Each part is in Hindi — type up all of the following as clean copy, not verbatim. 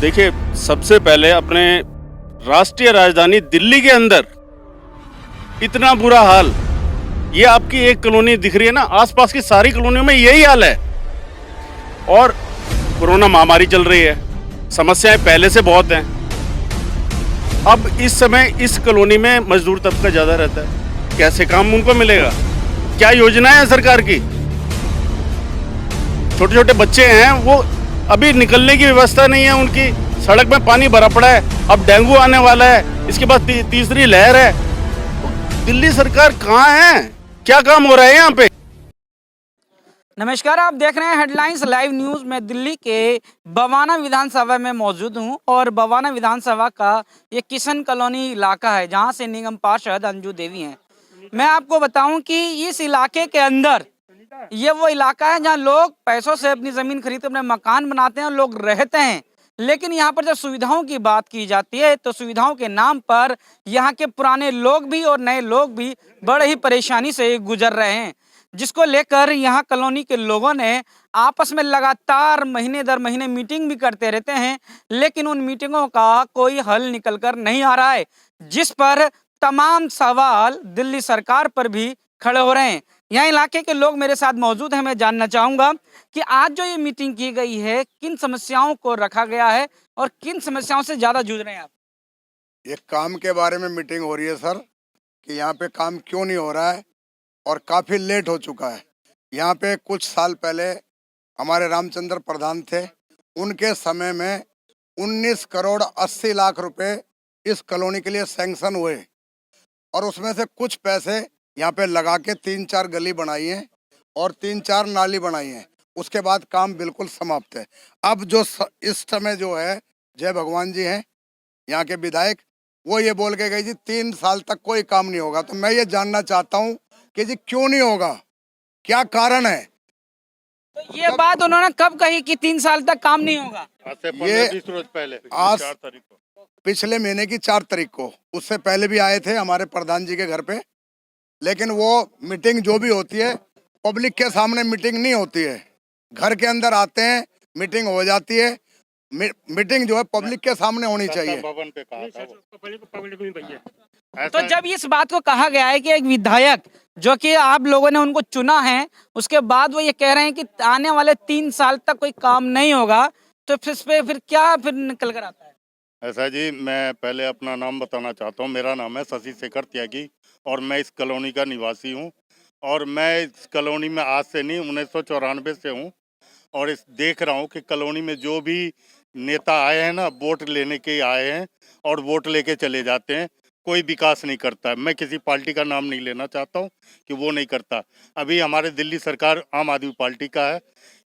देखिए, सबसे पहले अपने राष्ट्रीय राजधानी दिल्ली के अंदर इतना बुरा हाल, ये आपकी एक कॉलोनी दिख रही है ना, आसपास की सारी कॉलोनियों में यही हाल है। और कोरोना महामारी चल रही है, समस्याएं पहले से बहुत हैं। अब इस समय इस कॉलोनी में मजदूर तबका ज्यादा रहता है, कैसे काम उनको मिलेगा? क्या योजनाएं हैं सरकार की? छोटे छोटे बच्चे हैं, वो अभी निकलने की व्यवस्था नहीं है उनकी, सड़क में पानी भरा पड़ा है, अब डेंगू आने वाला है, इसके बाद तीसरी लहर है। तो दिल्ली सरकार कहाँ है? क्या काम हो रहा है यहाँ पे? नमस्कार, आप देख रहे हैं हेडलाइंस लाइव न्यूज। मैं दिल्ली के बवाना विधानसभा में मौजूद हूं और बवाना विधानसभा का ये किशन कॉलोनी इलाका है जहां से निगम पार्षद अंजू देवी हैं। मैं आपको बताऊं कि इस इलाके के अंदर ये वो इलाका है जहां लोग पैसों से अपनी जमीन खरीद अपने मकान बनाते हैं और लोग रहते हैं। लेकिन यहाँ पर जब सुविधाओं की बात की जाती है तो सुविधाओं के नाम पर यहाँ के पुराने लोग भी और नए लोग भी बड़े ही परेशानी से गुजर रहे हैं, जिसको लेकर यहाँ कॉलोनी के लोगों ने आपस में लगातार महीने दर महीने मीटिंग भी करते रहते हैं, लेकिन उन मीटिंगों का कोई हल निकल कर नहीं आ रहा है, जिस पर तमाम सवाल दिल्ली सरकार पर भी खड़े हो रहे हैं। यहाँ इलाके के लोग मेरे साथ मौजूद हैं। मैं जानना चाहूंगा कि आज जो ये मीटिंग की गई है, किन समस्याओं को रखा गया है और किन समस्याओं से ज्यादा जूझ रहे हैं आप? ये काम के बारे में मीटिंग हो रही है सर, कि यहाँ पे काम क्यों नहीं हो रहा है और काफ़ी लेट हो चुका है। यहाँ पे कुछ साल पहले हमारे रामचंद्र प्रधान थे, उनके समय में 19 करोड़ 80 लाख रुपए इस कॉलोनी के लिए सैंक्शन हुए और उसमें से कुछ पैसे यहाँ पे लगा के 3-4 गली बनाई है और 3-4 नाली बनाई है। उसके बाद काम बिल्कुल समाप्त है। अब जो इस समय जो है जय भगवान जी हैं यहाँ के विधायक, वो ये बोल के गए जी 3 साल तक कोई काम नहीं होगा। तो मैं ये जानना चाहता हूँ कि जी क्यों नहीं होगा, क्या कारण है? तो ये बात उन्होंने कब कही कि 3 साल तक काम नहीं होगा? आज से ये 15-20 रोज पहले, आज 4 तारीख को। पिछले महीने की 4 तारीख को, उससे पहले भी आए थे हमारे प्रधान जी के घर पे, लेकिन वो मीटिंग जो भी होती है पब्लिक के सामने मीटिंग नहीं होती है। घर के अंदर आते हैं, मीटिंग हो जाती है। मीटिंग जो है पब्लिक के सामने होनी चाहिए। भवन पे कहा था वो। तो जब इस बात को कहा गया है कि एक विधायक जो कि आप लोगों ने उनको चुना है, उसके बाद वो ये कह रहे हैं कि आने वाले 3 साल तक कोई काम नहीं होगा, तो फिर इस पे फिर क्या फिर निकल कर आता है? ऐसा जी, मैं पहले अपना नाम बताना चाहता हूँ। मेरा नाम है शशि शेखर त्यागी और मैं इस कॉलोनी का निवासी हूँ। और मैं इस कॉलोनी में आज से नहीं, 1994 से हूँ और इस देख रहा हूँ कि कॉलोनी में जो भी नेता आए हैं ना, वोट लेने के आए हैं और वोट लेके चले जाते हैं, कोई विकास नहीं करता है। मैं किसी पार्टी का नाम नहीं लेना चाहता हूँ कि वो नहीं करता। अभी हमारे दिल्ली सरकार आम आदमी पार्टी का है।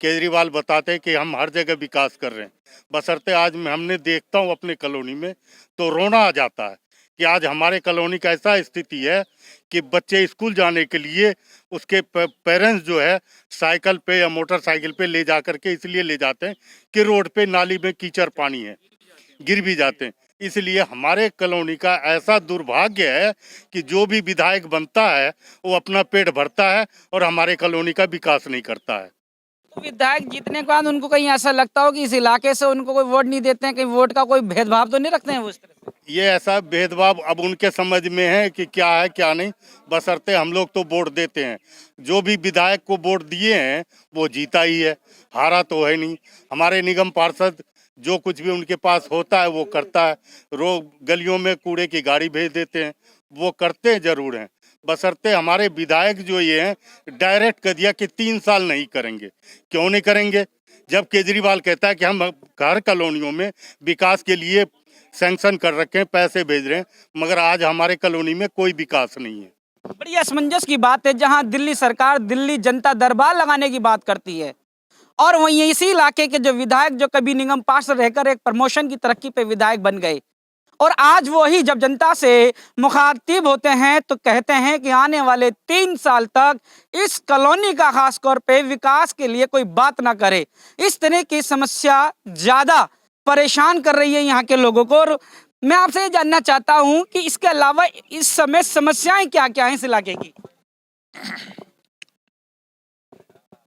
केजरीवाल बताते हैं कि हम हर जगह विकास कर रहे हैं, बशर्ते आज हमने देखता हूँ अपने कॉलोनी में तो रोना आ जाता है कि आज हमारे कॉलोनी का ऐसा स्थिति है कि बच्चे स्कूल जाने के लिए उसके पेरेंट्स जो है साइकिल पे या मोटरसाइकिल पे ले जा करके इसलिए ले जाते हैं कि रोड पे नाली में कीचड़ पानी है, गिर भी जाते हैं। इसलिए हमारे कॉलोनी का ऐसा दुर्भाग्य है कि जो भी विधायक बनता है वो अपना पेट भरता है और हमारे कॉलोनी का विकास नहीं करता है। तो विधायक जीतने के बाद उनको कहीं ऐसा लगता हो कि इस इलाके से उनको कोई वोट नहीं देते हैं, कहीं वोट का कोई भेदभाव तो नहीं रखते हैं वो इस तरह से? ये ऐसा भेदभाव अब उनके समझ में है कि क्या है क्या नहीं, बशर्ते हम लोग तो वोट देते हैं। जो भी विधायक को वोट दिए हैं वो जीता ही है, हारा तो है नहीं। हमारे निगम पार्षद जो कुछ भी उनके पास होता है वो करता है। गलियों में कूड़े की गाड़ी भेज देते हैं, वो करते जरूर हैं। बशर्ते हमारे विधायक जो ये हैं डायरेक्ट कर दिया कि 3 साल नहीं करेंगे। क्यों नहीं करेंगे? जब केजरीवाल कहता है कि हम हर कॉलोनियों में विकास के लिए सैंक्शन कर रखे हैं, पैसे भेज रहे हैं, मगर आज हमारे कॉलोनी में कोई विकास नहीं है। बड़ी असमंजस की बात है जहां दिल्ली सरकार दिल्ली जनता दरबार लगाने की बात करती है और वहीं इसी इलाके के जो विधायक जो कभी निगम पार्षद रहकर एक प्रमोशन की तरक्की पे विधायक बन गए और आज वो ही जब जनता से मुखातिब होते हैं तो कहते हैं कि आने वाले 3 साल तक इस कॉलोनी का खासतौर पे विकास के लिए कोई बात ना करे। इस तरह की समस्या ज्यादा परेशान कर रही है यहाँ के लोगों को। और मैं आपसे ये जानना चाहता हूँ कि इसके अलावा इस समय समस्याएं क्या क्या हैं इस इलाके की?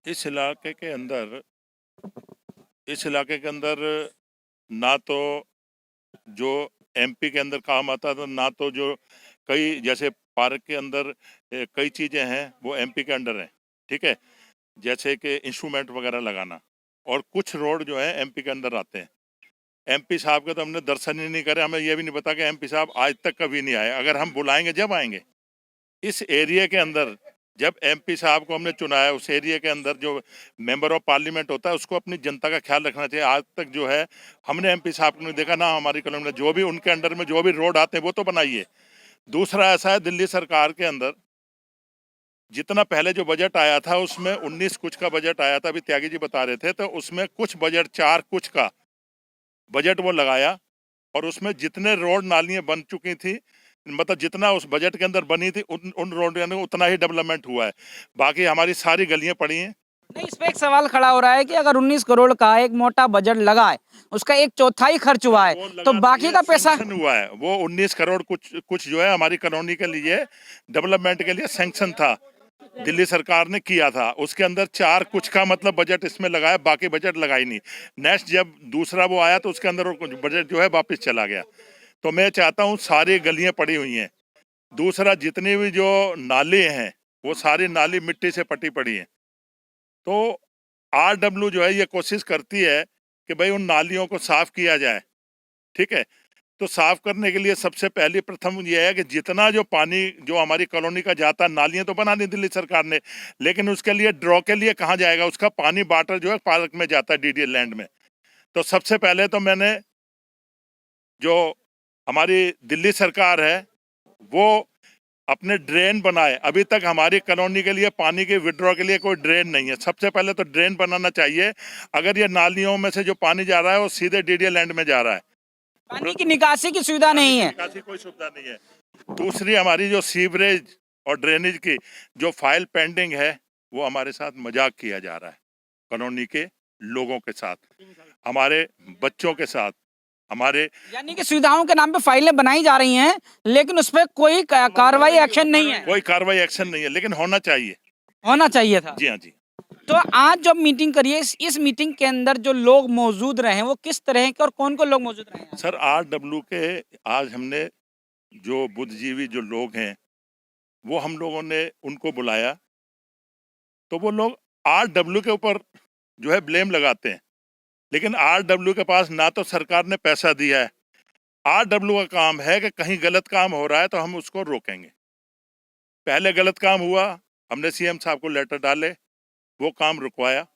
इस इलाके के अंदर ना तो जो एमपी के अंदर काम आता था, ना तो जो कई जैसे पार्क के अंदर कई चीज़ें हैं वो एमपी के अंडर हैं, ठीक है, जैसे कि इंस्ट्रूमेंट वगैरह लगाना, और कुछ रोड जो है एमपी के अंदर आते हैं। एमपी साहब के तो हमने दर्शन ही नहीं करे, हमें ये भी नहीं पता कि एमपी साहब आज तक कभी नहीं आए। अगर हम बुलाएंगे जब आएंगे। इस एरिया के अंदर जब एमपी साहब को हमने चुना है, उस एरिया के अंदर जो मेंबर ऑफ पार्लियामेंट होता है उसको अपनी जनता का ख्याल रखना चाहिए। आज तक जो है हमने एमपी साहब को नहीं देखा, ना हमारी कॉलोनी में जो भी उनके अंडर में जो भी रोड आते हैं वो तो बनाइए। दूसरा ऐसा है, दिल्ली सरकार के अंदर जितना पहले जो बजट आया था उसमें 19 कुछ का बजट आया था, अभी त्यागी जी बता रहे थे, तो उसमें कुछ बजट 4 कुछ का बजट वो लगाया, और उसमें जितने रोड नालियां बन चुकी थी, मतलब जितना उस बजट के अंदर बनी थी उन रोड में उतना ही डेवलपमेंट हुआ है। बाकी हमारी सारी गलियां पड़ी हैं। नहीं, इस पे एक सवाल खड़ा हो रहा है कि अगर 19 करोड़ का एक मोटा बजट लगा है, उसका एक चौथाई खर्च हुआ वो है, लगा तो बाकी का पैसा सैंक्शन हुआ है। वो 19 करोड़ कुछ कुछ जो है हमारी कॉलोनी के लिए डेवलपमेंट के लिए सैंक्शन था, दिल्ली सरकार ने किया था। उसके अंदर 4 कुछ का मतलब बजट इसमें लगाया, बाकी बजट लगाई नहीं। नेक्स्ट जब दूसरा वो आया तो उसके अंदर बजट जो है वापस चला गया। तो मैं चाहता हूँ सारी गलियां पड़ी हुई हैं। दूसरा, जितनी भी जो नाली हैं वो सारी नाली मिट्टी से पटी पड़ी हैं। तो आरडब्ल्यू जो है ये कोशिश करती है कि भाई उन नालियों को साफ किया जाए, ठीक है। तो साफ करने के लिए सबसे पहली प्रथम ये है कि जितना जो पानी जो हमारी कॉलोनी का जाता है, नालियां तो बना दी दिल्ली सरकार ने, लेकिन उसके लिए ड्रॉ के लिए कहाँ जाएगा? उसका पानी वाटर जो है पार्क में जाता है, डीडीएल लैंड में। तो सबसे पहले तो मैंने जो हमारी दिल्ली सरकार है वो अपने ड्रेन बनाए। अभी तक हमारी कॉलोनी के लिए पानी के विड्रॉ के लिए कोई ड्रेन नहीं है। सबसे पहले तो ड्रेन बनाना चाहिए। अगर ये नालियों में से जो पानी जा रहा है वो सीधे डीडीएल लैंड में जा रहा है, पानी की निकासी की सुविधा नहीं है। निकासी कोई सुविधा नहीं है। दूसरी, हमारी जो सीवरेज और ड्रेनेज की जो फाइल पेंडिंग है वो हमारे साथ मजाक किया जा रहा है, कॉलोनी के लोगों के साथ, हमारे बच्चों के साथ, हमारे यानी कि सुविधाओं के नाम पे फाइलें बनाई जा रही हैं, लेकिन उस पर कोई कार्रवाई एक्शन नहीं है। कोई कार्रवाई एक्शन नहीं है, लेकिन होना चाहिए। होना चाहिए था। जी हाँ जी। तो आज जब मीटिंग करिए, इस मीटिंग के अंदर जो लोग मौजूद रहे वो किस तरह के और कौन कौन लोग मौजूद रहे हैं? सर, आरडब्ल्यू के आज हमने जो बुद्धिजीवी जो लोग हैं वो हम लोगों ने उनको बुलाया, तो वो लोग आरडब्ल्यू के ऊपर जो है ब्लेम लगाते हैं, लेकिन आरडब्ल्यू के पास ना तो सरकार ने पैसा दिया है। आरडब्ल्यू का काम है कि कहीं गलत काम हो रहा है तो हम उसको रोकेंगे। पहले गलत काम हुआ, हमने सीएम साहब को लेटर डाले, वो काम रुकवाया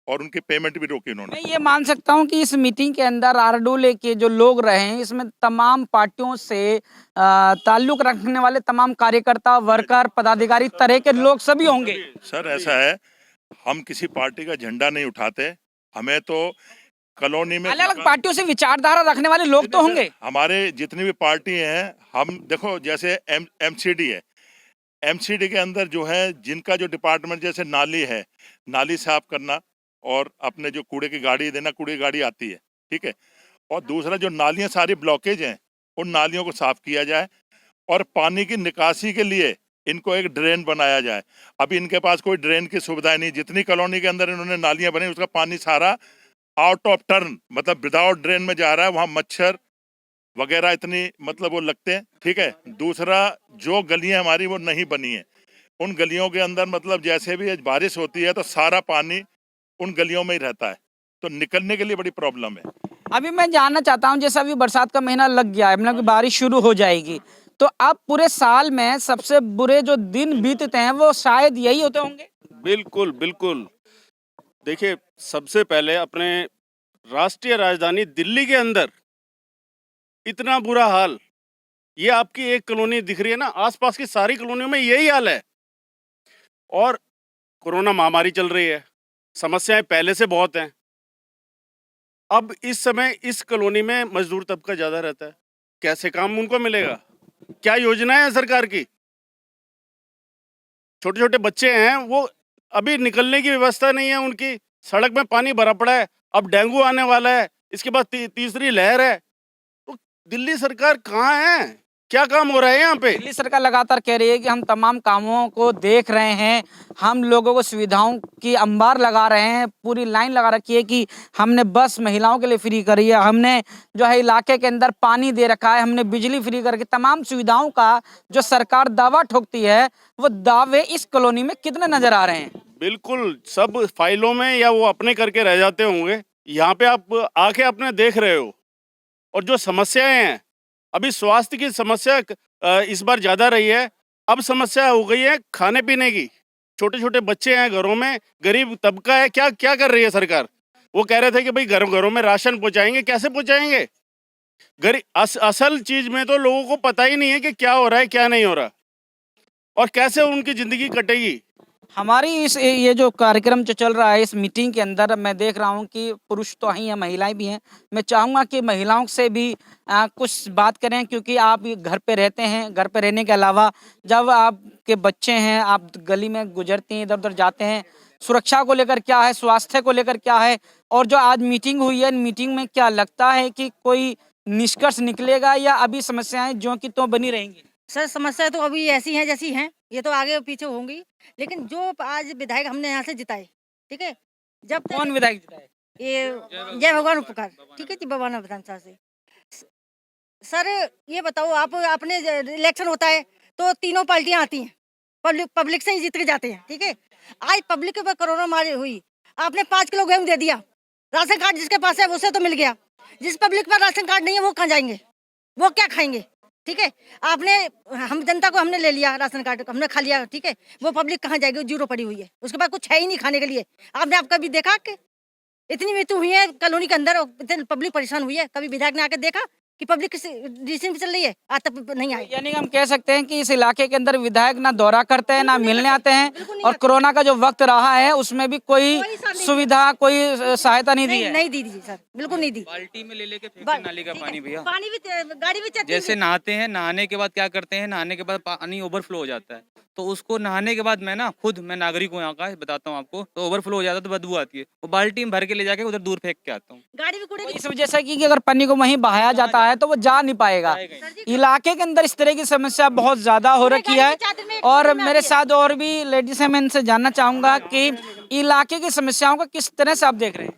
और उनकी पेमेंट भी रोकी उन्होंने। मैं ये मान सकता हूँ कि इस मीटिंग के अंदर आरडोले के जो लोग रहे हैं, इसमें तमाम पार्टियों से ताल्लुक रखने वाले तमाम कार्यकर्ता, वर्कर, पदाधिकारी तरह के लोग सभी होंगे। सर, ऐसा है, हम किसी पार्टी का झंडा नहीं उठाते, हमें तो कॉलोनी में अलग अलग पार्टियों से विचारधारा रखने वाले लोग तो होंगे। हमारे जितनी भी पार्टी हैं, हम देखो जैसे एमसीडी है, एमसीडी के अंदर जो है जिनका जो डिपार्टमेंट, जैसे नाली है, नाली साफ करना और अपने जो कूड़े की गाड़ी देना, कूड़े की गाड़ी आती है, ठीक है। और दूसरा, जो नालियां सारी ब्लॉकेज हैं उन नालियों को साफ किया जाए और पानी की निकासी के लिए इनको एक ड्रेन बनाया जाए। अभी इनके पास कोई ड्रेन की सुविधा नहीं, जितनी कॉलोनी के अंदर इन्होंने नालियां बनी उसका पानी सारा आउट ऑफ टर्न, मतलब विदाउट ड्रेन में जा रहा है। वहाँ मच्छर वगैरह इतनी मतलब वो लगते हैं, ठीक है। दूसरा, जो गलियां हमारी वो नहीं बनी है, उन गलियों के अंदर मतलब जैसे भी बारिश होती है तो सारा पानी उन गलियों में ही रहता है, तो निकलने के लिए बड़ी प्रॉब्लम है। अभी मैं जानना चाहता हूँ, जैसे अभी बरसात का महीना लग गया है, मतलब कि बारिश शुरू हो जाएगी, तो अब पूरे साल में सबसे बुरे जो दिन बीतते हैं वो शायद यही होते होंगे। बिल्कुल बिल्कुल। देखिए, सबसे पहले अपने राष्ट्रीय राजधानी दिल्ली के अंदर इतना बुरा हाल, ये आपकी एक कॉलोनी दिख रही है ना, आसपास की सारी कॉलोनियों में यही हाल है। और कोरोना महामारी चल रही है, समस्याएं पहले से बहुत हैं। अब इस समय इस कॉलोनी में मजदूर तबका ज़्यादा रहता है, कैसे काम उनको मिलेगा? क्या योजनाएं हैं सरकार की? छोटे छोटे बच्चे हैं, वो अभी निकलने की व्यवस्था नहीं है उनकी, सड़क में पानी भरा पड़ा है, अब डेंगू आने वाला है, इसके बाद तीसरी लहर है। तो दिल्ली सरकार कहाँ है? क्या काम हो रहा है यहाँ पे? दिल्ली सरकार लगातार कह रही है कि हम तमाम कामों को देख रहे हैं, हम लोगों को सुविधाओं की अंबार लगा रहे हैं, पूरी लाइन लगा रखी है कि हमने बस महिलाओं के लिए फ्री करी है, हमने जो है इलाके के अंदर पानी दे रखा है, हमने बिजली फ्री करके तमाम सुविधाओं का जो सरकार दावा ठोकती है, वो दावे इस कॉलोनी में कितने नजर आ रहे हैं? बिल्कुल, सब फाइलों में या वो अपने करके रह जाते होंगे। यहाँ पे आप आके अपने देख रहे हो। और जो समस्याएं हैं, अभी स्वास्थ्य की समस्या इस बार ज़्यादा रही है। अब समस्या हो गई है खाने पीने की। छोटे छोटे बच्चे हैं घरों में, गरीब तबका है। क्या क्या कर रही है सरकार? वो कह रहे थे कि भाई घरों घरों में राशन पहुँचाएंगे। कैसे पहुँचाएंगे? असल चीज़ में तो लोगों को पता ही नहीं है कि क्या हो रहा है, क्या नहीं हो रहा, और कैसे उनकी ज़िंदगी कटेगी। हमारी इस ये जो कार्यक्रम जो चल रहा है, इस मीटिंग के अंदर मैं देख रहा हूँ कि पुरुष तो ही हैं, महिलाएं भी हैं। मैं चाहूँगा कि महिलाओं से भी कुछ बात करें, क्योंकि आप ये घर पे रहते हैं। घर पे रहने के अलावा जब आपके बच्चे हैं, आप गली में गुजरती हैं, इधर उधर जाते हैं, सुरक्षा को लेकर क्या है, स्वास्थ्य को लेकर क्या है, और जो आज मीटिंग हुई है, मीटिंग में क्या लगता है कि कोई निष्कर्ष निकलेगा या अभी समस्याएं जो कि तो बनी रहेंगी? सर समस्या तो अभी ऐसी हैं जैसी हैं, ये तो आगे पीछे होंगी, लेकिन जो आज विधायक हमने यहाँ से जिताए, ठीक है, जब तक कौन विधायक जिताए? ये जय भगवान उपकार, ठीक है जी, बवाना विधानसभा से। सर ये बताओ, आप अपने इलेक्शन होता है तो तीनों पार्टियां आती हैं, पब्लिक से ही जीत के जाते हैं, ठीक है। आज पब्लिक के ऊपर कोरोना मारी हुई, आपने 5 किलो गेहूं दे दिया, राशन कार्ड जिसके पास है उसे तो मिल गया, जिस पब्लिक पर राशन कार्ड नहीं है वो कहाँ जाएंगे, वो क्या खाएंगे, ठीक है। आपने हम जनता को हमने ले लिया, राशन कार्ड हमने खा लिया, ठीक है, वो पब्लिक कहाँ जाएगी? जीरो पड़ी हुई है, उसके बाद कुछ है ही नहीं खाने के लिए। आपने आप कभी देखा कि इतनी मृत्यु हुई है कॉलोनी के अंदर, इतनी पब्लिक परेशान हुई है? कभी विधायक ने आके देखा कि पब्लिक किस डिसीजन पे चल रही है? आज तक नहीं आए। यानी हम कह सकते हैं कि इस इलाके के अंदर विधायक ना दौरा करते हैं, ना मिलने आते हैं, और कोरोना का जो वक्त रहा है उसमें भी कोई सुविधा, कोई सहायता नहीं दी है। नहीं दी सर, बिल्कुल नहीं दी। बाल्टी में ले लेके फेंकते हैं नाली का पानी भैया। पानी भी गाड़ी भी चलती जैसे नहाते हैं, नहाने के बाद क्या करते हैं, नहाने के बाद पानी ओवरफ्लो हो जाता है, तो उसको नहाने के बाद मैं नागरिक हूँ यहाँ का, बताता हूँ आपको, तो ओवरफ्लो हो जाता है तो बदबू आती है, वो बाल्टी में भर के ले जाके उधर दूर फेंक के आता हूँ। गाड़ी भी कूड़े इस वजह से कि अगर पानी को वहीं बहाया जाता है तो वो जा नहीं पाएगा। इलाके के अंदर इस तरह की समस्या बहुत ज्यादा हो रखी है। और मेरे साथ और भी लेडीज हैं, मैं इनसे जानना चाहूंगा कि इलाके की समस्याओं को किस तरह से आप देख रहे हैं?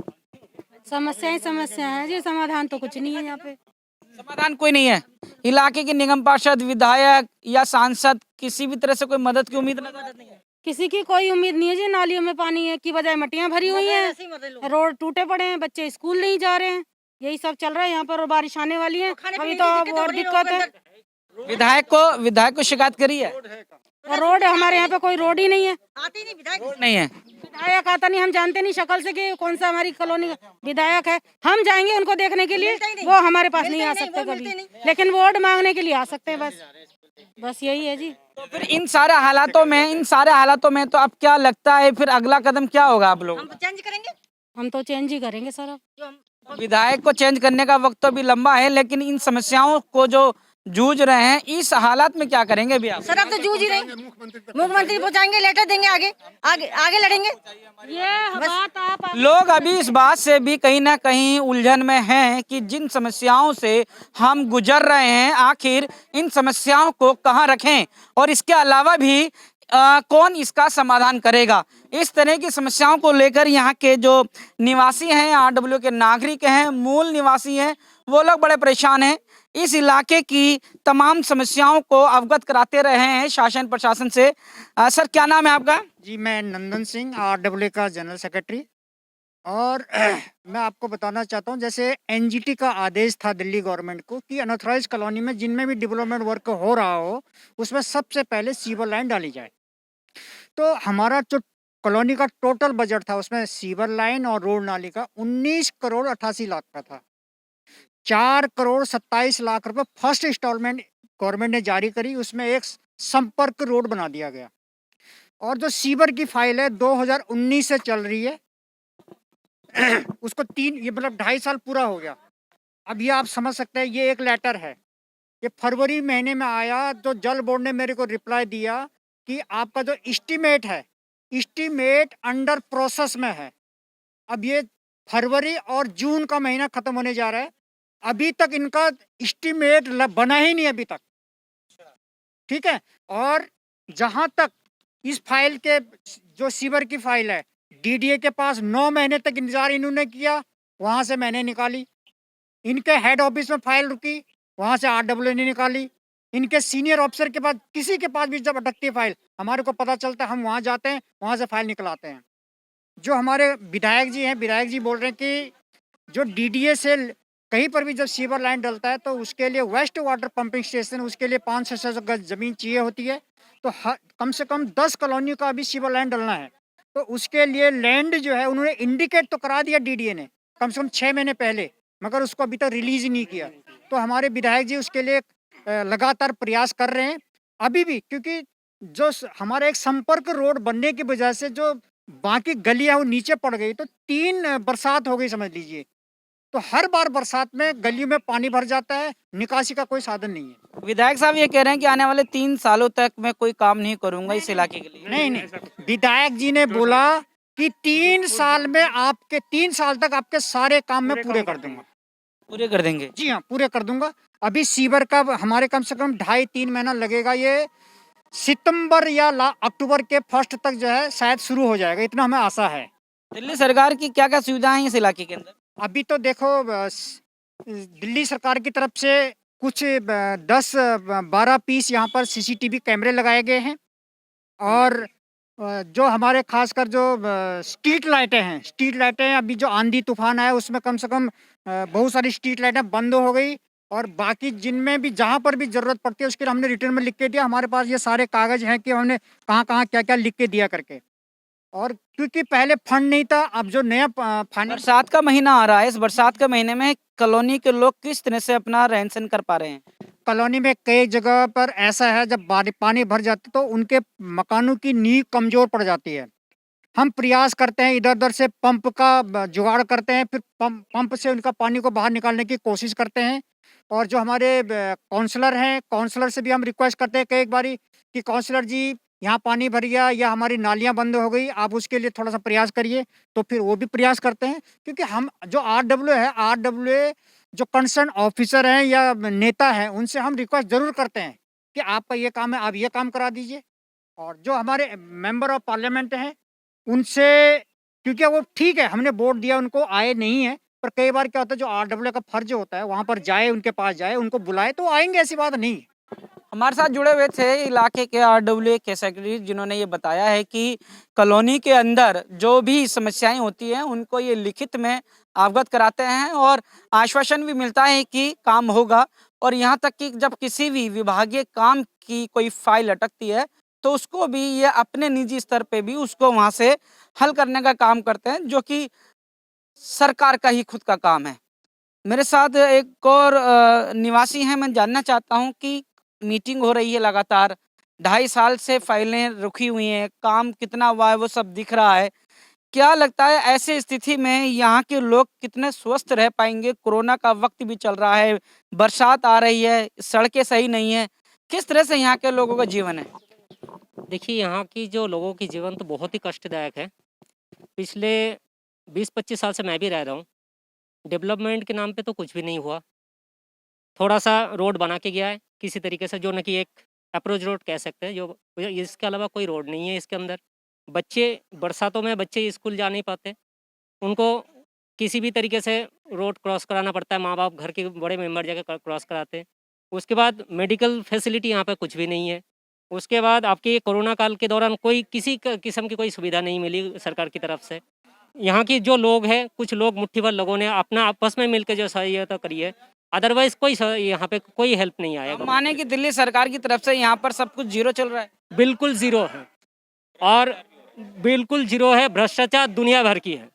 समस्या है जी, समाधान तो कुछ नहीं है यहाँ पे। समाधान कोई नहीं है। इलाके के निगम पार्षद, विधायक या सांसद किसी भी तरह से कोई मदद की उम्मीद नहीं है? किसी की कोई उम्मीद नहीं है जी। नालियों में पानी की बजाय मट्टियाँ भरी हुई हैं, रोड टूटे पड़े हैं, बच्चे स्कूल नहीं जा रहे हैं, यही सब चल रहा है यहाँ पर। और बारिश आने वाली है, अभी तो और दिक्कत है। विधायक को शिकायत करी है? रोड हमारे यहाँ पे कोई रोड ही नहीं है, आती नहीं विधायक नहीं है। विधायक आता नहीं, हम जानते नहीं शक्ल से कि कौन सा हमारी कॉलोनी का विधायक है। हम जाएंगे उनको देखने के लिए, वो हमारे पास नहीं आ सकते कभी, लेकिन वोट मांगने के लिए आ सकते हैं, बस यही है जी। तो फिर इन सारे हालातों में तो अब क्या लगता है फिर अगला कदम क्या होगा आप लोग? हम चेंज करेंगे, हम तो चेंज ही करेंगे सर। अब विधायक को चेंज करने का वक्त तो अभी लंबा है, लेकिन इन समस्याओं को जो जूझ रहे हैं, इस हालात में क्या करेंगे भी आप? सर अब तो जूझ ही रहे, मुख्यमंत्री पहुंचाएंगे, लेटर देंगे, आगे लड़ेंगे। ये बात आप लोग अभी इस बात से भी कहीं ना कहीं उलझन में हैं कि जिन समस्याओं से हम गुजर रहे हैं, आखिर इन समस्याओं को कहाँ रखें, और इसके अलावा भी कौन इसका समाधान करेगा। इस तरह की समस्याओं को लेकर यहाँ के जो निवासी हैं, आरडब्ल्यू के नागरिक हैं, मूल निवासी हैं, वो लोग बड़े परेशान हैं। इस इलाके की तमाम समस्याओं को अवगत कराते रहे हैं शासन प्रशासन से। सर क्या नाम है आपका? जी मैं नंदन सिंह, आरडब्ल्यू का जनरल सेक्रेटरी। और मैं आपको बताना चाहता हूं, जैसे एनजीटी का आदेश था दिल्ली गवर्नमेंट को कि अनऑथराइज कॉलोनी में जिनमें भी डेवलपमेंट वर्क हो रहा हो उसमें सबसे पहले सीवर लाइन डाली जाए। तो हमारा जो कॉलोनी का टोटल बजट था उसमें सीवर लाइन और रोड नाली का 19 करोड़ 88 लाख का था। 4 करोड़ 27 लाख रुपए फर्स्ट इंस्टॉलमेंट गवर्नमेंट ने जारी करी, उसमें एक संपर्क रोड बना दिया गया। और जो सीवर की फाइल है 2019 से चल रही है, उसको ये मतलब 2.5 साल पूरा हो गया। अब ये आप समझ सकते हैं, ये एक लेटर है, ये फरवरी महीने में आया, तो जल बोर्ड ने मेरे को रिप्लाई दिया कि आपका जो एस्टीमेट है, एस्टीमेट अंडर प्रोसेस में है। अब ये फरवरी और जून का महीना खत्म होने जा रहा है, अभी तक इनका एस्टीमेट बना ही नहीं अभी तक। ठीक है। और जहां तक इस फाइल के, जो सीवर की फाइल है, डीडीए के पास 9 महीने तक इंतजार इन्होंने किया, वहां से मैंने निकाली। इनके हेड ऑफिस में फाइल रुकी, वहां से आरडब्ल्यू ने निकाली। इनके सीनियर ऑफिसर के पास, किसी के पास भी जब अटकती है फाइल, हमारे को पता चलता है, हम वहां जाते हैं, वहां से फाइल निकलाते हैं। जो हमारे विधायक जी हैं, विधायक जी बोल रहे हैं कि जो डीडीए से कहीं पर भी जब सीवर लाइन डलता है तो उसके लिए वेस्ट वाटर पंपिंग स्टेशन, उसके लिए 500 गज जमीन चाहिए होती है। तो कम से कम 10 कॉलोनी का अभी सीवर लाइन डलना है। तो उसके लिए लैंड जो है उन्होंने इंडिकेट तो करा दिया डीडीए ने कम से कम 6 महीने पहले, मगर उसको अभी तक रिलीज ही नहीं किया। तो हमारे विधायक जी उसके लिए लगातार प्रयास कर रहे हैं अभी भी, क्योंकि जो हमारा एक संपर्क रोड बनने की वजह से जो बाकी गलियां वो नीचे पड़ गई। तो 3 बरसात हो गई समझ लीजिए, तो हर बार बरसात में गलियों में पानी भर जाता है, निकासी का कोई साधन नहीं है। विधायक साहब ये कह रहे हैं कि आने वाले 3 सालों तक मैं कोई काम नहीं करूंगा इस इलाके के लिए। नहीं नहीं, विधायक जी ने बोला कि 3 साल में आपके 3 साल तक आपके सारे काम मैं पूरे कर दूंगा। पूरे कर देंगे? जी हाँ, पूरे कर दूंगा। अभी सीवर का हमारे कम से कम 2.5-3 महीना लगेगा। ये सितंबर या अक्टूबर के फर्स्ट तक जो है शायद शुरू हो जाएगा, इतना हमें आशा है। दिल्ली सरकार की क्या क्या सुविधाएं हैं इस इलाके के अंदर? अभी तो देखो दिल्ली सरकार की तरफ से कुछ 10-12 पीस यहाँ पर सीसीटीवी कैमरे लगाए गए हैं। और जो हमारे खासकर जो स्ट्रीट लाइटें हैं, स्ट्रीट लाइटें अभी जो आंधी तूफान आया उसमें कम से कम बहुत सारी स्ट्रीट लाइटें बंद हो गई। और बाकी जिनमें भी जहाँ पर भी ज़रूरत पड़ती है उसके लिए हमने रिटर्न में लिख के दिया। हमारे पास ये सारे कागज़ हैं कि हमने कहाँ कहाँ क्या क्या लिख के दिया करके। और क्योंकि पहले फंड नहीं था, अब जो नया फाइनेंस, बरसात का महीना आ रहा है, इस बरसात के महीने में कॉलोनी के लोग किस तरह से अपना रहन सहन कर पा रहे हैं? कॉलोनी में कई जगह पर ऐसा है, जब पानी भर जाता तो उनके मकानों की नींव कमज़ोर पड़ जाती है। हम प्रयास करते हैं, इधर उधर से पंप का जुगाड़ करते हैं, फिर पंप से उनका पानी को बाहर निकालने की कोशिश करते हैं। और जो हमारे काउंसलर हैं, काउंसलर से भी हम रिक्वेस्ट करते हैं कई बारी कि काउंसलर जी यहाँ पानी भर गया या हमारी नालियाँ बंद हो गई, आप उसके लिए थोड़ा सा प्रयास करिए। तो फिर वो भी प्रयास करते हैं, क्योंकि हम जो आरडब्ल्यू है, आरडब्ल्यू जो कंसर्न ऑफिसर हैं या नेता हैं, उनसे हम रिक्वेस्ट ज़रूर करते हैं कि आपका ये काम है, आप ये काम करा दीजिए। और जो हमारे मेंबर ऑफ पार्लियामेंट हैं उनसे, क्योंकि वो ठीक है हमने वोट दिया, उनको आए नहीं है, पर कई बार क्या होता है जो आरडब्ल्यू का फर्ज होता है वहाँ पर जाए, उनके पास जाए, उनको बुलाए तो आएंगे, ऐसी बात नहीं है। हमारे साथ जुड़े हुए थे इलाके के आरडब्ल्यू के सेक्रेटरी, जिन्होंने ये बताया है कि कॉलोनी के अंदर जो भी समस्याएं होती हैं उनको ये लिखित में अवगत कराते हैं और आश्वासन भी मिलता है कि काम होगा। और यहाँ तक कि जब किसी भी विभागीय काम की कोई फाइल अटकती है तो उसको भी ये अपने निजी स्तर पे भी उसको वहाँ से हल करने का काम करते हैं, जो कि सरकार का ही खुद का काम है। मेरे साथ एक और निवासी हैं, मैं जानना चाहता हूं कि मीटिंग हो रही है लगातार, 2.5 साल से फाइलें रुकी हुई हैं, काम कितना हुआ है वो सब दिख रहा है। क्या लगता है ऐसे स्थिति में यहाँ के लोग कितने स्वस्थ रह पाएंगे? कोरोना का वक्त भी चल रहा है, बरसात आ रही है, सड़कें सही नहीं है, किस तरह से यहाँ के लोगों का जीवन है? देखिए, यहाँ की जो लोगों की जीवन तो बहुत ही कष्टदायक है। पिछले 20-25 साल से मैं भी रह रहा हूँ। डेवलपमेंट के नाम पे तो कुछ भी नहीं हुआ। थोड़ा सा रोड बना के गया है किसी तरीके से, जो न कि एक अप्रोच रोड कह सकते हैं, जो इसके अलावा कोई रोड नहीं है इसके अंदर। बच्चे बरसातों में बच्चे स्कूल जा नहीं पाते, उनको किसी भी तरीके से रोड क्रॉस कराना पड़ता है, माँ बाप घर के बड़े मेम्बर जाकर क्रॉस कराते हैं। उसके बाद मेडिकल फैसिलिटी यहाँ पे कुछ भी नहीं है। उसके बाद आपके कोरोना काल के दौरान कोई किसी किस्म की कोई सुविधा नहीं मिली सरकार की तरफ से। यहाँ की जो लोग हैं, कुछ लोग मुट्ठी भर लोगों ने अपना आपस में मिलकर जो सहायता करी है, अदरवाइज कोई यहाँ पे कोई हेल्प नहीं आया। माने कि दिल्ली सरकार की तरफ से यहाँ पर सब कुछ जीरो चल रहा है? बिल्कुल जीरो है, और बिल्कुल जीरो है। भ्रष्टाचार दुनिया भर की है,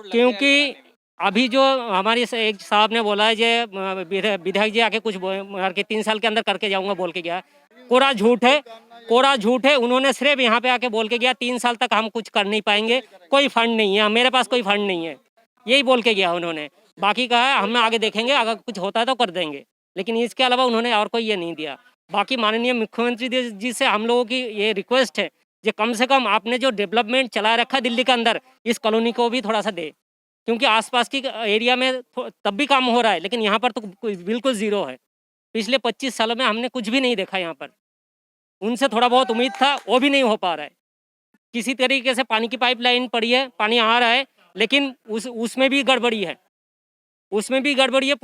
क्योंकि अभी जो हमारी एक साहब ने बोला है, जो विधायक जी आके कुछ 3 साल के अंदर करके जाऊंगा बोल के गया, कोरा झूठ है, कोरा झूठ है। उन्होंने सिर्फ यहाँ पे आके बोल के गया 3 साल तक हम कुछ कर नहीं पाएंगे, कोई फंड नहीं है, मेरे पास कोई फंड नहीं है, यही बोल के गया उन्होंने। बाकी कहा है हम आगे देखेंगे, अगर कुछ होता है तो कर देंगे, लेकिन इसके अलावा उन्होंने और कोई ये नहीं दिया। बाकी माननीय मुख्यमंत्री जी से हम लोगों की ये रिक्वेस्ट है, जो कम से कम आपने जो डेवलपमेंट चला रखा दिल्ली के अंदर, इस कॉलोनी को भी थोड़ा सा दे, क्योंकि आसपास की एरिया में तब भी काम हो रहा है, लेकिन यहाँ पर तो बिल्कुल ज़ीरो है। पिछले 25 सालों में हमने कुछ भी नहीं देखा यहाँ पर। उनसे थोड़ा बहुत उम्मीद था, वो भी नहीं हो पा रहा है। किसी तरीके से पानी की पाइपलाइन पड़ी है, पानी आ रहा है, लेकिन उसमें भी गड़बड़ी है, उसमें भी गड़बड़ी है,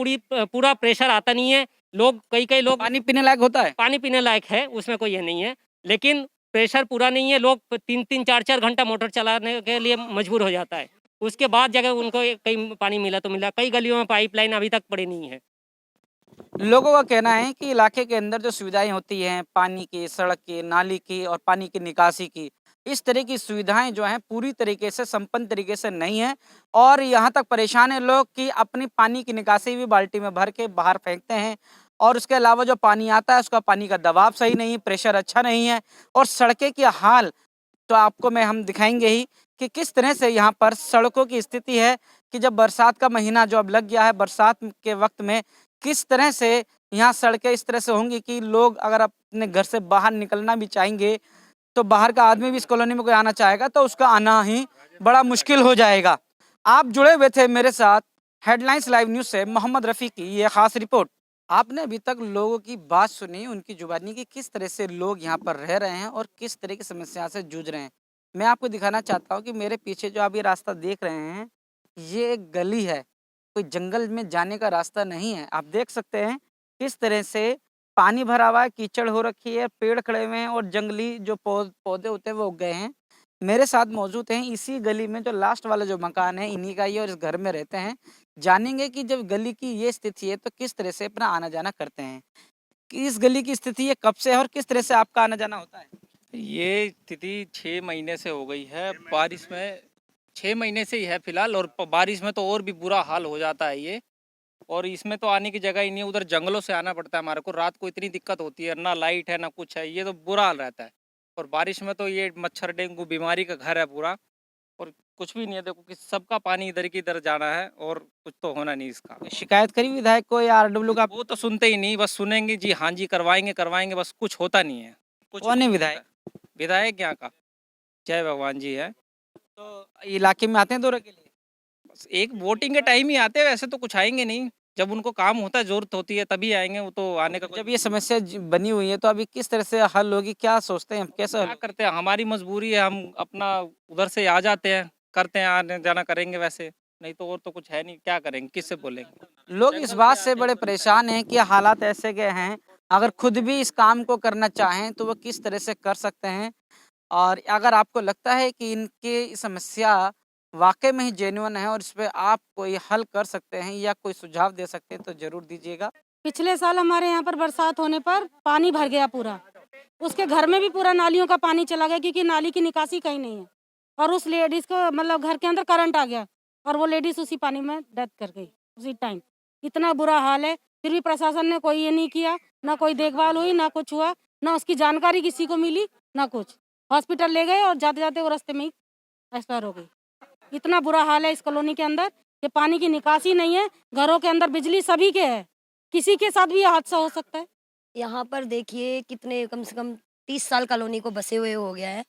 पूरा प्रेशर आता नहीं है। लोग कई लोग पानी पीने लायक होता है? पानी पीने लायक है, उसमें कोई ये नहीं है, लेकिन प्रेशर पूरा नहीं है। लोग 3-3 4-4 घंटा मोटर चलाने के लिए मजबूर हो जाता है। उसके बाद जाकर उनको कहीं पानी मिला तो मिला, कई गलियों में पाइपलाइन अभी तक पड़ी नहीं है। लोगों का कहना है कि इलाके के अंदर जो सुविधाएं होती हैं पानी की, सड़क की, नाली की और पानी की निकासी की, इस तरह की सुविधाएं जो हैं पूरी तरीके से संपन्न तरीके से नहीं है और यहाँ तक परेशान है लोग कि अपनी पानी की निकासी भी बाल्टी में भर के बाहर फेंकते हैं और उसके अलावा जो पानी आता है उसका पानी का दबाव सही नहीं, प्रेशर अच्छा नहीं है और सड़कें की हाल तो आपको हम दिखाएंगे ही कि किस तरह से यहाँ पर सड़कों की स्थिति है कि जब बरसात का महीना जो अब लग गया है, बरसात के वक्त में किस तरह से यहाँ सड़कें इस तरह से होंगी कि लोग अगर अपने घर से बाहर निकलना भी चाहेंगे तो बाहर का आदमी भी इस कॉलोनी में कोई आना चाहेगा तो उसका आना ही बड़ा मुश्किल हो जाएगा। आप जुड़े हुए थे मेरे साथ हेडलाइंस लाइव न्यूज़ से मोहम्मद रफ़ी की ये खास रिपोर्ट। आपने अभी तक लोगों की बात सुनी, उनकी जुबानी की किस तरह से लोग यहाँ पर रह रहे हैं और किस तरह की समस्या से जूझ रहे हैं। मैं आपको दिखाना चाहता हूँ कि मेरे पीछे जो आप ये रास्ता देख रहे हैं ये एक गली है, कोई जंगल में जाने का रास्ता नहीं है। आप देख सकते हैं किस तरह से पानी भरा हुआ है, कीचड़ हो रखी है, पेड़ खड़े हुए हैं और जंगली जो पौधे होते हैं वो उग गए हैं। मेरे साथ मौजूद हैं इसी गली में जो लास्ट वाला जो मकान है इन्हीं का ही और इस घर में रहते हैं। जानेंगे कि जब गली की ये स्थिति है तो किस तरह से अपना आना जाना करते हैं, कि इस गली की स्थिति ये कब से है और किस तरह से आपका आना जाना होता है। ये स्थिति 6 महीने से हो गई है। बारिश में 6 महीने से ही है फिलहाल, और बारिश में तो और भी बुरा हाल हो जाता है ये। और इसमें तो आने की जगह ही नहीं है, उधर जंगलों से आना पड़ता है हमारे को। रात को इतनी दिक्कत होती है, ना लाइट है ना कुछ है, ये तो बुरा हाल रहता है। और बारिश में तो ये मच्छर डेंगू बीमारी का घर है पूरा, और कुछ भी नहीं है। देखो कि सबका पानी इधर की इधर जाना है और कुछ तो होना नहीं इसका। शिकायत करी विधायक को या आरडब्ल्यू का? वो तो सुनते ही नहीं, बस सुनेंगे जी हाँ जी करवाएंगे करवाएंगे, बस कुछ होता नहीं है। कुछ कौन है नहीं विधायक? होता है। विधायक यहाँ का जय भगवान जी है। तो इलाके में आते हैं दौरे के लिए? बस एक वोटिंग के टाइम ही आते हैं, वैसे तो कुछ आएंगे नहीं। जब उनको काम होता है, जरूरत होती है तभी आएंगे, वो तो आने का जब ये समस्या बनी हुई है तो अभी किस तरह से हल होगी, क्या सोचते हैं, कैसे क्या करते हैं, हमारी मजबूरी है, हम अपना उधर से आ जाते हैं, करते हैं, आने जाना करेंगे वैसे, नहीं तो और तो कुछ है नहीं, क्या करेंगे, किससे बोलेंगे। लोग इस बात से बड़े परेशान हैं कि हालात ऐसे गए हैं, अगर खुद भी इस काम को करना चाहें तो वो किस तरह से कर सकते हैं। और अगर आपको लगता है कि इनकी समस्या वाकई में ही जेन्युइन है और इस पे आप कोई हल कर सकते हैं या कोई सुझाव दे सकते हैं तो जरूर दीजिएगा। पिछले साल हमारे यहाँ पर बरसात होने पर पानी भर गया पूरा, उसके घर में भी पूरा नालियों का पानी चला गया क्योंकि नाली की निकासी कहीं नहीं है। और उस लेडीज को मतलब घर के अंदर करंट आ गया और वो लेडीज उसी पानी में डेथ कर गई उसी टाइम। इतना बुरा हाल है, फिर भी प्रशासन ने कोई ये नहीं किया, ना कोई देखभाल हुई, ना कुछ हुआ, ना उसकी जानकारी किसी को मिली, ना कुछ। हॉस्पिटल ले गए और जाते जाते वो रास्ते में ही एक्सपायर हो गई। इतना बुरा हाल है इस कॉलोनी के अंदर कि पानी की निकासी नहीं है, घरों के अंदर बिजली सभी के है, किसी के साथ भी ये हादसा हो सकता है। यहाँ पर देखिए कितने कम से कम 30 साल कॉलोनी को बसे हुए हो गया है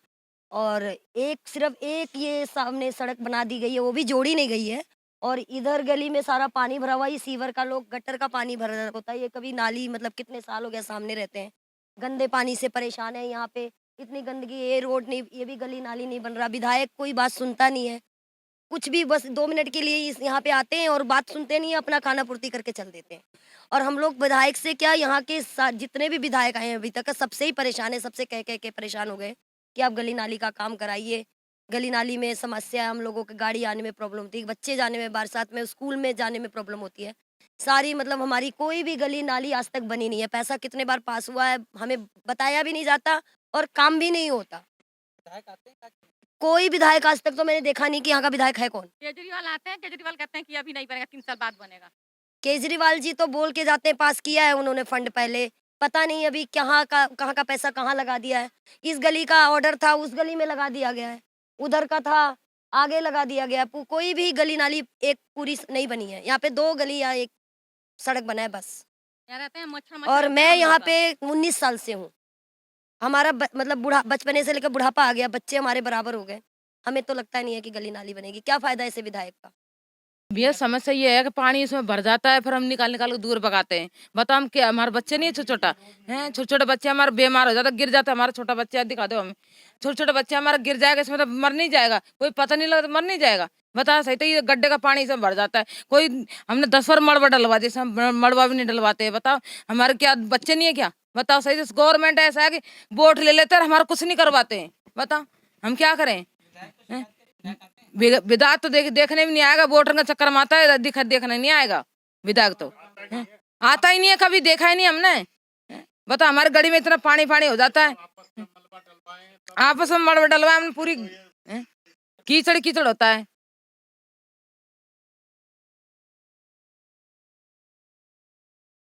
और सिर्फ एक ये सामने सड़क बना दी गई है, वो भी जोड़ी नहीं गई है। और इधर गली में सारा पानी भरा हुआ है, सीवर का लोग गटर का पानी भरा होता है, ये कभी नाली मतलब कितने साल हो गया सामने रहते हैं, गंदे पानी से परेशान है। यहाँ पे इतनी गंदगी, ये रोड नहीं, ये भी गली नाली नहीं बन रहा, विधायक कोई बात सुनता नहीं है कुछ भी, बस 2 मिनट के लिए यहाँ पे आते हैं और बात सुनते नहीं है, अपना खाना पूर्ति करके चल देते हैं। और हम लोग विधायक से क्या, यहाँ के जितने भी विधायक आए हैं अभी तक सबसे ही परेशान है, सबसे कह के परेशान हो गए कि आप गली नाली का काम कराइए। गली नाली में समस्या है, हम लोगों के गाड़ी आने में प्रॉब्लम होती है, बच्चे जाने में, बरसात में स्कूल में जाने में प्रॉब्लम होती है सारी। मतलब हमारी कोई भी गली नाली आज तक बनी नहीं है, पैसा कितने बार पास हुआ है हमें बताया भी नहीं जाता और काम भी नहीं होता। कोई विधायक आज तक तो मैंने देखा नहीं कि यहाँ का विधायक है कौन। केजरीवाल आते हैं, केजरीवाल कहते हैं कि अभी नहीं बनेगा, 3 साल बाद बनेगा। केजरीवाल जी तो बोल के जाते हैं पास किया है उन्होंने फंड, पहले पता नहीं अभी कहाँ का पैसा कहाँ लगा दिया है। इस गली का ऑर्डर था उस गली में लगा दिया गया है, उधर का था आगे लगा दिया गया है। कोई भी गली नाली एक पूरी नहीं बनी है, यहाँ पे 2 गली या 1 सड़क बना है बस। यहाँ रहते हैं मच्छर। और मैं यहाँ पे 19 साल से हूँ, हमारा मतलब बचपने से लेकर बुढ़ापा आ गया, बच्चे हमारे बराबर हो गए, हमें तो लगता नहीं है कि गली नाली बनेगी। क्या फायदा ऐसे विधायक का। भैया समस्या ये है कि पानी इसमें भर जाता है, फिर हम निकाल निकाल के दूर भगाते हैं। बताओ हम क्या, हमारे बच्चे नहीं है छोटा छोटा है, छोटे छोटे बच्चे हमारे बीमार हो जाता, गिर जाता है। हमारा छोटा बच्चा दिखा दो हमें, छोटे छोटे बच्चे हमारा गिर जाएगा, इसमें तो मर नहीं जाएगा, कोई पता नहीं लगता, मर नहीं जाएगा। बता सही, तो ये गड्ढे का पानी इसमें भर जाता है। कोई हमने 10 बार मड़वा डलवा दिया, मड़वा भी नहीं डलवाते। बताओ हमारे क्या बच्चे नहीं है क्या? बताओ सही, गवर्नमेंट ऐसा है कि वोट ले लेते हैं, हमारा कुछ नहीं करवाते हैं। बताओ हम क्या करें? विधायक तो देखने भी नहीं आएगा, वोटर का चक्कर में आता है, देखने नहीं आएगा विधायक तो आता ही नहीं है, कभी देखा ही नहीं हमने। बता हमारी गली में इतना पानी पानी हो जाता है, आपस में मड़वा डलवाए हमने, पूरी कीचड़ कीचड़ होता है।